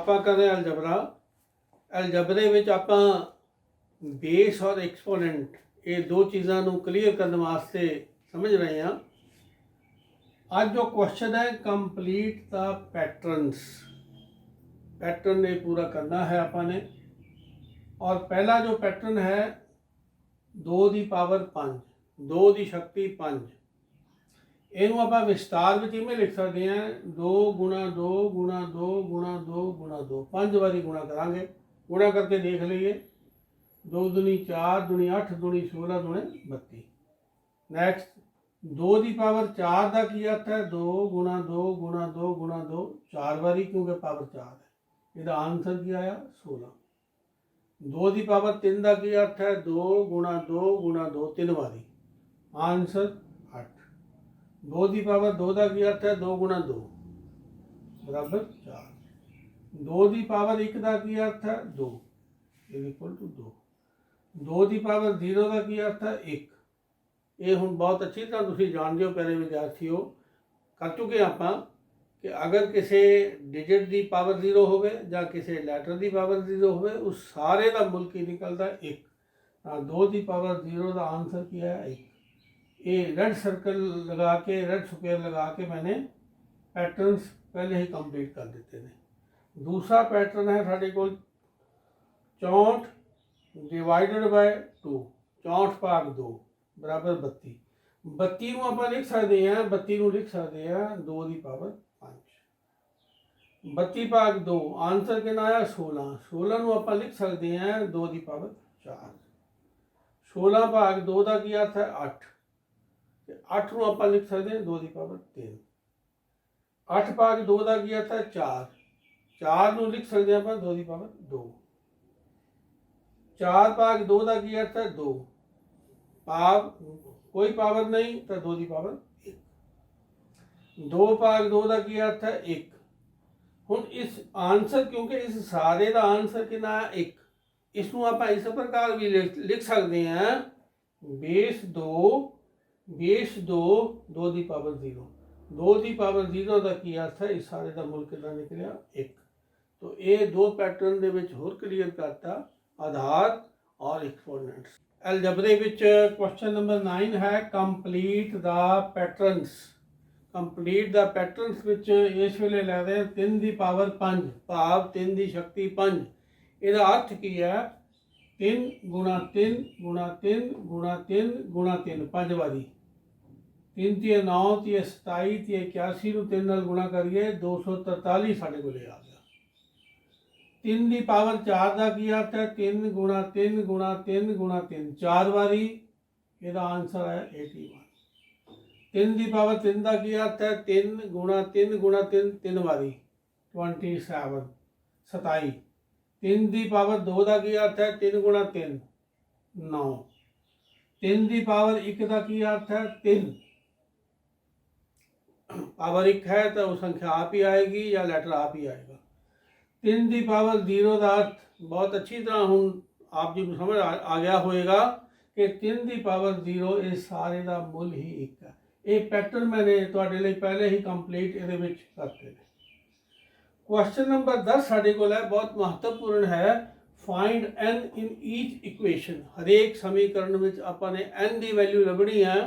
ਆਪਾਂ ਕਰਦੇ ਅਲਜਬਰਾ। ਅਲਜਬਰੇ ਵਿੱਚ ਆਪਾਂ ਬੇਸ ਔਰ ਐਕਸਪੋਨੈਂਟ ਇਹ ਦੋ ਚੀਜ਼ਾਂ ਨੂੰ ਕਲੀਅਰ ਕਰਨ ਵਾਸਤੇ ਸਮਝ ਰਹੇ ਹਾਂ। ਅੱਜ ਜੋ ਕੁਐਸਚਨ ਹੈ ਕੰਪਲੀਟ ਦਾ ਪੈਟਰਨਸ, पैटर्न ये पूरा करना है आपने। और पहला जो पैटर्न है 2 की पावर 5, 2 की शक्ति 5, इनू आप विस्तार में इवें लिख सकते हैं 2 गुणा 2 गुणा 2 गुणा 2 गुणा 2, 5 बारी गुणा करांगे। गुणा करके देख लीए 2 दूनी 4, दूनी 8, दूनी 16, दूने 32। नैक्सट 2 की पावर 4 का की अर्थ है 2 गुणा 2 गुणा 2 गुणा 2, 4 बारी, क्योंकि पावर 4 है। ਇਹਦਾ ਆਨਸਰ ਕੀ ਆਇਆ 16। 2 ਦੀ ਪਾਵਰ 3 ਦਾ ਕੀ ਅਰਥ ਹੈ 2 ਗੁਣਾ 2 ਗੁਣਾ 2, 3 ਵਾਰੀ, ਆਨਸਰ 8। 2 ਦੀ ਪਾਵਰ 2 ਦਾ ਕੀ ਅਰਥ ਹੈ 2 ਗੁਣਾ 2 ਬਰਾਬਰ 4। 2 ਦੀ ਪਾਵਰ 1 ਦਾ ਕੀ ਅਰਥ ਹੈ 2 is equal to 2। 2 the power 0 ਦਾ ਕੀ ਅਰਥ ਹੈ 1। ਇਹ ਹੁਣ ਬਹੁਤ ਅੱਛੀ ਤਰ੍ਹਾਂ ਤੁਸੀਂ ਜਾਣਦੇ ਹੋ, ਪਿਆਰੇ ਵਿਦਿਆਰਥੀਓ, ਕਰ ਚੁੱਕੇ ਆਪਾਂ कि अगर किसी डिजिट की पावर 0 होवे या किसी लैटर की पावर 0 होवे, उस सारे का मुल की निकलता 1। 2 की पावर 0 का आंसर क्या है 1। ये रेड सर्कल लगा के, रेड स्क्वायर लगा के मैंने पैटर्न्स पहले ही कंप्लीट कर देते हैं। दूसरा पैटर्न है साढ़े को 64 डिवाइडेड बाय 2, 64 भाग 2 बराबर 32। 32 को आप लिख सकते हैं, 32 को लिख सकते हैं 2 की पावर 5। 32 भाग 2 आंसर कितना आया 16। 16 को आप लिख सकते हैं 2 की पावर 4। 16 भाग 2 का की अर्थ है 8। 8 को आप लिख सकते हैं 2 की पावर 3। 8 भाग 2 का की अर्थ है 4। 4 को लिख सकते हैं आप 2 की पावर 2। 4 भाग 2 का की अर्थ है 2, भाव कोई पावर नहीं तो 2 की पावर 1। 2 भाग 2 का की अर्थ है 1। ਹੁਣ इस आंसर, क्योंकि इस सारे का आंसर कितना है 1, इसनों आप इस प्रकार भी लिख सकते हैं बेस 2 2 की पावर 0। 2 की पावर 0 का की अर्थ है इस सारे का मुल कितना निकलिया 1। तो ये दो पैटर्न दे विच होर क्लीयर करता आधार और एक्सपोनेंट्स। अलजबरे विच क्वेश्चन नंबर 9 है complete the patterns. Complete the patterns विच इस वेले लै रहे हैं 3 की पावर 5, भाव 3 की शक्ति 5। इसका अर्थ की है 3 गुणा 3 गुणा 3 गुणा 3 गुणा 3, 5 बारी। 3 ती 9 ती 27 ती 81 ਨੂੰ 3 ਨਾਲ गुणा करिए 243 साढ़े को आ गया। 3 की पावर 4 का की अर्थ है 3 गुणा 3 गुणा 3 गुणा 3, 4 बारी। इसका आंसर है 81। 3 की पावर 3 का की अर्थ है 3 गुणा 3 गुणा 3, 3 बारी, 27 27। 3 की पावर 2 का की अर्थ है 3 गुणा 3 9। 3 की पावर 1 का की अर्थ है 3। पावर 1 है तो वो संख्या आप ही आएगी या लेटर आप ही आएगा। 3 की पावर 0 का अर्थ बहुत अच्छी तरह हूँ आप जी समझ आ गया होएगा कि 3 की पावर 0 इस सारे का मुल ही 1 है। ये पैटर्न मैंने तुहाडे लई पहले ही कंप्लीट ये करते हैं। क्वेश्चन नंबर 10 साढ़े को है, बहुत महत्वपूर्ण है। Find N in each equation. हरेक समीकरण में आपने एन की वैल्यू लभनी है।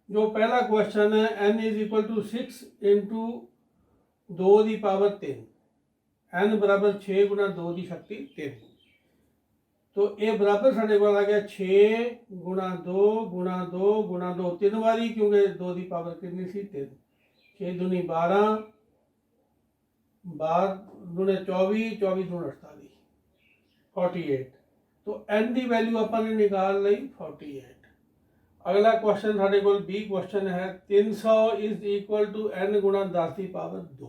जो पहला क्वेश्चन है N is equal to 6 into 2 की पावर 3, एन बराबर 6 गुणा 2 की शक्ति 3। तो ये बराबर साढ़े को आ गया 6 गुणा 2 गुणा 2 गुणा 2, 3 बारी, क्योंकि 2 की पावर कितनी सी 3। 6 दूनी 12, 12 दूने 24, 24 दूने 48, 48। तो एन की वैल्यू अपने निकाल ली 48। अगला क्वेश्चन साढ़े को बी क्वेश्चन है 300 इज इक्वल टू एन गुणा 10 की power 2।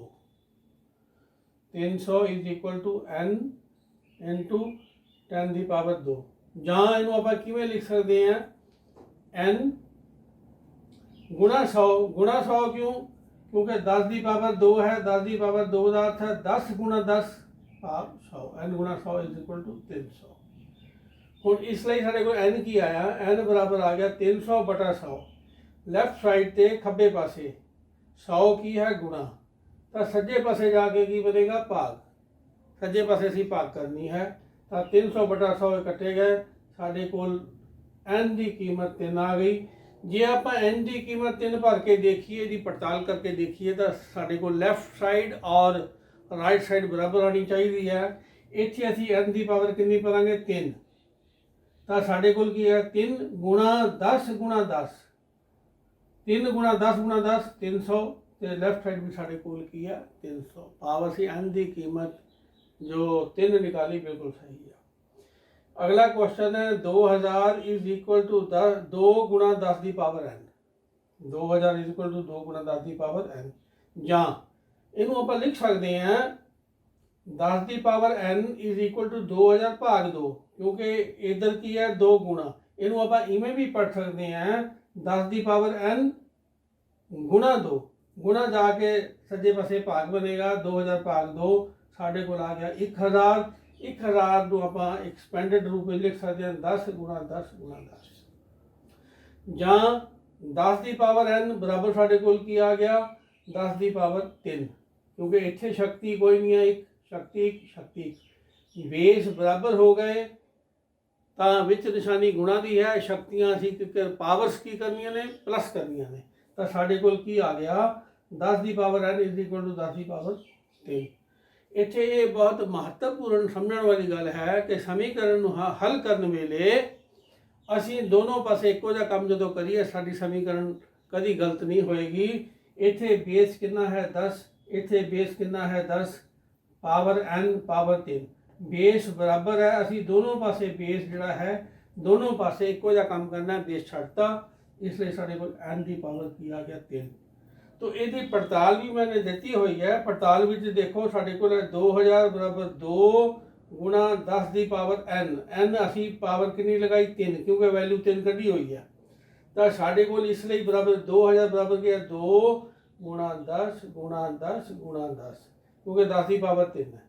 300 is equal to N into 10 की पावर 2। जहाँ इनू आप किमें लिख सकते हैं एन गुणा 100। गुणा 100 क्यों? क्योंकि 10 की पावर 2 है। 10 की पावर 2 का अर्थ है 10 गुणा 10 भाग 100। एन गुणा 100 इज इक्वल टू 300। ਹੁਣ ਇਸ ਲਈ ਸਾਡੇ ਕੋਲ n ਕੀ ਆਇਆ, n ਬਰਾਬਰ ਆ ਗਿਆ 300 ਬਟਾ 100। ਲੈਫਟ ਸਾਈਡ ਤੇ ਖੱਬੇ ਪਾਸੇ 100 ਕੀ ਹੈ ਗੁਣਾ, ਤਾਂ ਸੱਜੇ ਪਾਸੇ ਜਾ ਕੇ ਕੀ ਬਣੇਗਾ ਭਾਗ। सज्जे पासे असीं भाग करनी है। तो 300 बटा 100 इकट्ठे गए, साडे कोल n की कीमत 3 आ गई। जे आप n की कीमत 3 भर के देखिए, जी पड़ताल करके देखिए, तो साडे कोल लैफ्ट साइड और राइट साइड बराबर आनी चाहिए है। इत्थे असीं n की पावर कितनी भरांगे 3, तो साडे कोल की है 3 गुणा 10 गुणा 10, 3 गुणा 10 गुणा 10 300, तो लैफ्ट साइड भी साडे कोल की है 300। भाव असीं n की कीमत जो 3 निकाली बिल्कुल सही है। अगला क्वेश्चन है 2000 इज इक्वल टू 2 गुणा 10 की power n, 2000 is equal to 2 गुणा 10 की पावर n, ਜਾਂ ਇਹਨੂੰ ਆਪਾਂ ਲਿਖ ਸਕਦੇ ਹਾਂ 10 की power n is equal to 2000 भाग 2, क्योंकि इधर की है 2 गुणा, ਇਹਨੂੰ ਆਪਾਂ ਇਵੇਂ भी पढ़ सकते हैं 10 की पावर n गुणा 2, गुणा जाके सज्जे पासे भाग बनेगा 2000 भाग 2, साढ़े को आ गया 1000। 1000 ਨੂੰ ਆਪਾਂ एक्सपेंडेड रूप में लिख सकते हैं 10 गुणा 10 गुणा 10, ਜਾਂ 10 की पावर n बराबर साढ़े को की आ गया 10 की पावर 3, क्योंकि इत्थे शक्ति कोई नहीं है, एक शक्ति बेस बराबर हो गए, तो विच निशानी गुणा की है, शक्तियां असीं पावर्स की करनियां ने प्लस करनियां ने, तो साढ़े कोल की आ गया 10 की power n is equal to 10 की पावर 3। इत्थे ये बहुत महत्वपूर्ण समझण वाली गल है कि समीकरण हल करने वेले असीं दोनों पासे इक्को जिहा काम जदों करिए साडी समीकरण कदी गलत नहीं होएगी। इत्थे बेस कितना है 10, इत्थे बेस कितना है 10, पावर n पावर 3, बेस बराबर है, असीं दोनों पासे बेस जिहड़ा है दोनों पासे इक्को जिहा काम करना है, बेस छड्डता, इसलिए साडे कोल n की पावर की आ गया 3। तो यदि पड़ताल भी मैंने दी हुई है, पड़ताल में देखो साढ़े को 2000 बराबर 2 गुणा 10 की पावर n, n असी पावर कितनी लगाई 3, क्योंकि वैल्यू 3 कढ़ी हुई है, तो साढ़े को इसलिए बराबर 2000 बराबर क्या 2 गुणा 10 गुणा 10 गुणा 10, क्योंकि 10 की पावर 3 है,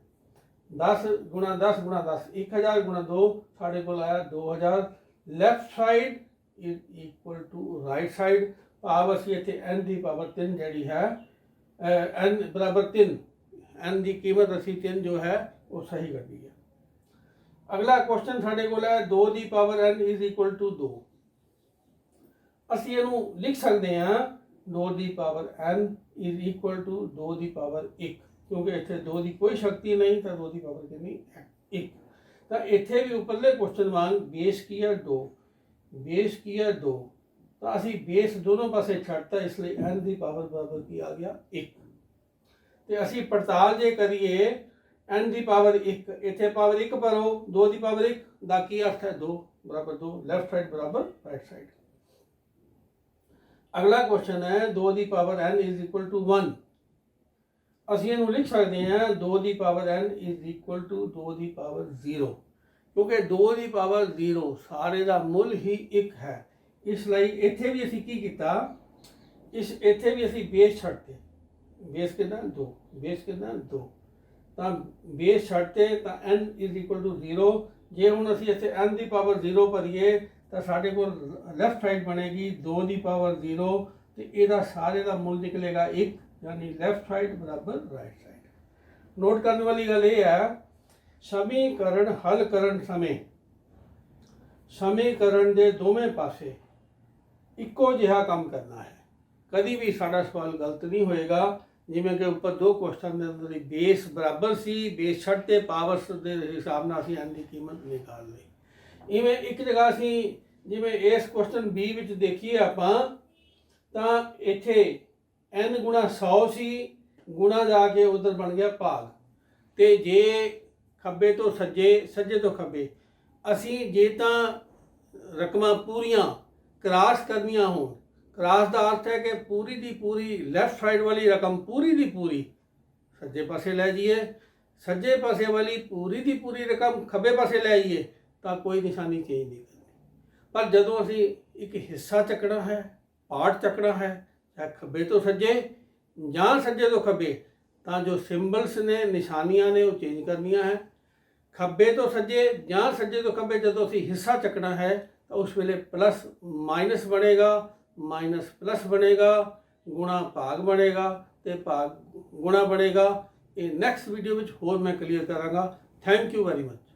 10 गुणा 10 गुणा 10, 1000 गुणा 2 साढ़े को आया 2000। Left side is equal to right side, भाव असी इत्थे n की पावर 3 जी है n बराबर 3, n की कीमत असी 3 जो है वो सही करी है। अगला क्वेश्चन साढ़े को है 2 की power n is equal to 2, असी इहनूं लिख सकते हैं 2 की power n is equal to 2 की पावर 1, क्योंकि इत्थे 2 की कोई शक्ति नहीं, तो 2 की पावर कितनी 1, तो इत्थे भी उपरले क्वेश्चन वांग बेस की है 2, बेस की है 2, तो असी बेस दोनों पासे छड्डता, इसलिए n की पावर बराबर की आ गया 1। तो असी पड़ताल जे करिए n की पावर 1, इत्थे पावर 1 भरो 2 की पावर 1 दा की अर्थ है 2 बराबर 2, लैफ्ट साइड बराबर राइट साइड। अगला क्वेश्चन है 2 की power n is equal to 1, असी इहनूं लिख सकते हैं 2 की power n is equal to 2 की पावर 0, क्योंकि 2 की पावर 0 सारे का मुल ही 1 है, इसलिए इत्थे भी असी की कीता, इत्थे भी असी बेस छड्डते, बेस कितना 2, बेस कितना 2, तो बेस छड्डते तो n इज इक्वल टू 0। जे हुण असी इत्थे n की पावर 0 भरीए तो साडे कोल लैफ्ट साइड बनेगी 2 की पावर 0, तो इहदा सारे का मुल निकलेगा 1, यानी लैफ्ट साइड बराबर राइट साइड। नोट करने वाली गल ये है समीकरण हल करन समय समीकरण के दोवें पासे इक्को जिहा काम करना है, कभी भी साडा सवाल गलत नहीं होएगा। जिवें कि उपर 2 क्वेश्चन के अंदर बेस बराबर सी, बेस छड्डते पावर्स के हिसाब नाल असीं n की कीमत निकाल ली। इवें एक जगह असीं जिवें इस क्वेश्चन बी विच देखिए आपां तां इत्थे n गुणा 100 सी, गुणा जाके उधर बन गया भाग, ते जे खब्बे तो सज्जे सज्जे तो खब्बे असीं जे तां रकमां पूरियां क्रॉस करनियां होण, क्रॉस का अर्थ है कि पूरी की पूरी लैफ्ट साइड वाली रकम पूरी की पूरी सज्जे पासे लै जाइए, सज्जे पासे वाली पूरी की पूरी रकम खब्बे पासे लै आइए, तो कोई निशानी चेंज नहीं करनी। पर जदों असी एक हिस्सा चकना है, पार्ट चकना है, चाहे खब्बे तो सज्जे जां सज्जे तो खब्बे, तो जो सिंबल्स ने निशानियां ने वो चेंज करनियां है। खब्बे तो सज्जे जां सज्जे तो खब्बे जदों असी हिस्सा चकना है तो उस वेले प्लस माइनस बनेगा, माइनस प्लस बनेगा, गुणा भाग बनेगा, तो भाग गुणा बनेगा, ਇਹ ਨੈਕਸਟ ਵੀਡੀਓ ਵਿੱਚ ਹੋਰ ਮੈਂ ਕਲੀਅਰ ਕਰਾਂਗਾ। Thank you very much.